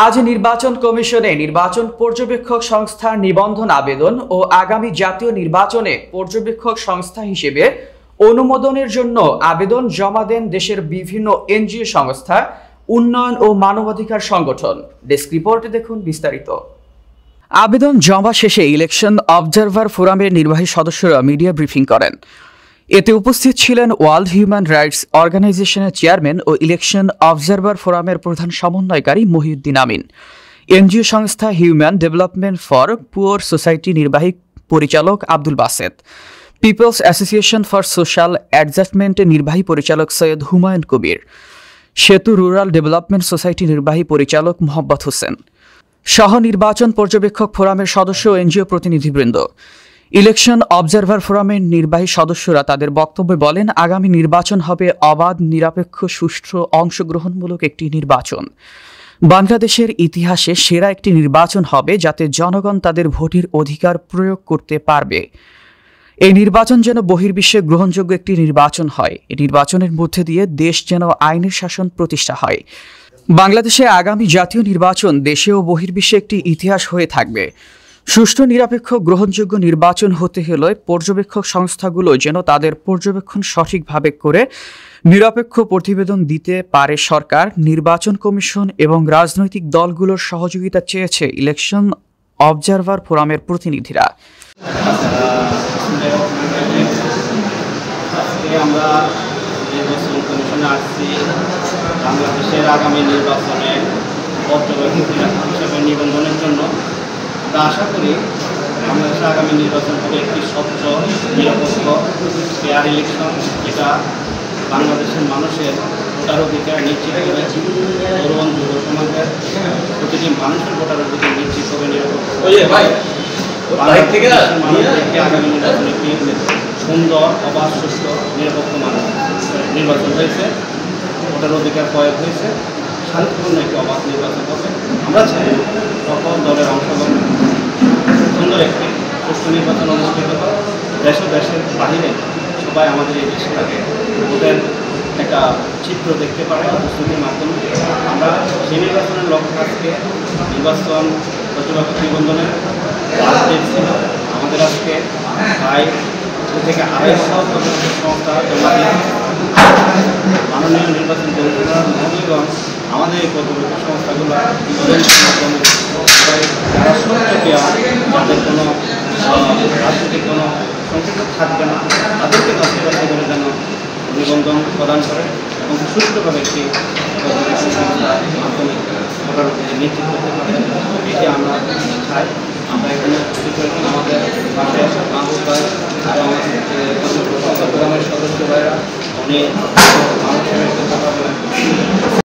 আজ নির্বাচন কমিশনে নির্বাচন পর্যবেক্ষক সংস্থার নিবন্ধন আবেদন ও আগামী জাতীয় নির্বাচনে পর্যবেক্ষক সংস্থা হিসেবে অনুমোদনের জন্য আবেদন জমা দেন দেশের বিভিন্ন এনজিও সংস্থা, উন্নয়ন ও মানবাধিকার সংগঠন। ডেস্ক রিপোর্টে দেখুন বিস্তারিত। আবেদন জমা শেষে ইলেকশন অবজারভার ফোরামের নির্বাহী সদস্যরা মিডিয়া ব্রিফিং করেন। এতে উপস্থিত ছিলেন ওয়ার্ল্ড হিউম্যান রাইটস অর্গানাইজেশনের চেয়ারম্যান ও ইলেকশন অবজারভার ফোরামের প্রধান সমন্বয়কারী মহিউদ্দিন আমিন, এনজিও সংস্থা human development for poor society নির্বাহী পরিচালক Abdul Baset, peoples association for social অ্যাডজাস্টমেন্টের নির্বাহী পরিচালক সৈয়দ হুমায়ুন কবির, সেতু রুরাল ডেভেলপমেন্ট সোসাইটি নির্বাহী পরিচালক মোহাম্মদ হোসেন সহ নির্বাচন পর্যবেক্ষক ফোরামের সদস্য ও এনজিও প্রতিনিধিবৃন্দ। ইলেকশন অবজারভার ফোরামের নির্বাহী সদস্যরা তাদের বক্তব্যে বলেন, আগামী নির্বাচন হবে অবাধ, নিরপেক্ষ, সুষ্ঠু, অংশগ্রহণমূলক একটি নির্বাচন। বাংলাদেশের ইতিহাসে সেরা একটি নির্বাচন হবে যাতে জনগণ তাদের ভোটের অধিকার প্রয়োগ করতে পারবে। এই নির্বাচন যেন বহির্বিশ্বে গ্রহণযোগ্য একটি নির্বাচন হয়। এই নির্বাচনের মধ্যে দিয়ে দেশ যেন আইনের শাসন প্রতিষ্ঠা হয়। বাংলাদেশে আগামী জাতীয় নির্বাচন দেশে ও বহির্বিশ্বে একটি ইতিহাস হয়ে থাকবে। সুষ্ঠু, নিরপেক্ষ, গ্রহণযোগ্য নির্বাচন হতে হলে পর্যবেক্ষক সংস্থাগুলো যেন তাদের পর্যবেক্ষণ সঠিকভাবে করে নিরপেক্ষ প্রতিবেদন দিতে পারে। সরকার, নির্বাচন কমিশন এবং রাজনৈতিক দলগুলোর সহযোগিতা চেয়েছে ইলেকশন অবজারভার ফোরামের প্রতিনিধিরা। আমরা নির্বাচন কমিশনে আসছি বাংলাদেশের আগামী নির্বাচনে পর্যবেক্ষক হিসেবে নিবন্ধনের জন্য। আমরা আশা করি বাংলাদেশের আগামী নির্বাচন হবে একটি স্বচ্ছ, নিরপেক্ষ, ফেয়ার ইলেকশন, যেটা বাংলাদেশের মানুষের ভোটার অধিকার নিশ্চিত করে, তরুণ যুব সমাজের প্রতিটি মানুষের ভোটার অধিকার নিশ্চিত করে বাংলাদেশের আগামী নির্বাচন একটি সুন্দর, অবাধ, সুস্থ, নিরপেক্ষ নির্বাচন হয়েছে, ভোটার অধিকার প্রয়োগ হয়েছে, শান্তিপূর্ণ একটি অবাধ নির্বাচন হবে। আমরা চাই সকল দলের অংশগ্রহণ সুন্দর একটি সুষ্ঠু নির্বাচন অনুষ্ঠিত হয়। দেশ ও দেশের বাহিরে সবাই আমাদের এই দেশটাকে ভোটের একটা চিত্র দেখতে পারে প্রস্তুতির মাধ্যমে। আমরা সেই নির্বাচনের লক্ষ্যে আজকে নির্বাচন পর্যবেক্ষক নিবন্ধনের লাস্ট ডেট ছিল। আমাদের আজকে প্রায় থেকে 250 পর্যবেক্ষক সংস্থা জমা দিয়েছে। মাননীয় নির্বাচন কমিশনার মহোদয়গণ আমাদের এই পর্যবেক্ষক সংস্থাগুলো ইভেন্টের মাধ্যমে সবাই যারা সক্রিয়, যাদের কোনো রাজনৈতিক কোনো সংকট থাকবে না, তাদেরকে যাচাই করে যেন নিবন্ধন প্রদান করে এবং সুষ্ঠুভাবে একটি পর্যবেক্ষক সংস্থার মাধ্যমে ভোটার অধিকার নিশ্চিত করতে পারে। এটি আমরা চাই। আমরা এখানে আমাদের পাশে মাহবুব ভাই এবং আমাদের পর্যবেক্ষক সংস্থা প্রোগ্রামের সদস্য ভাইরা, উনি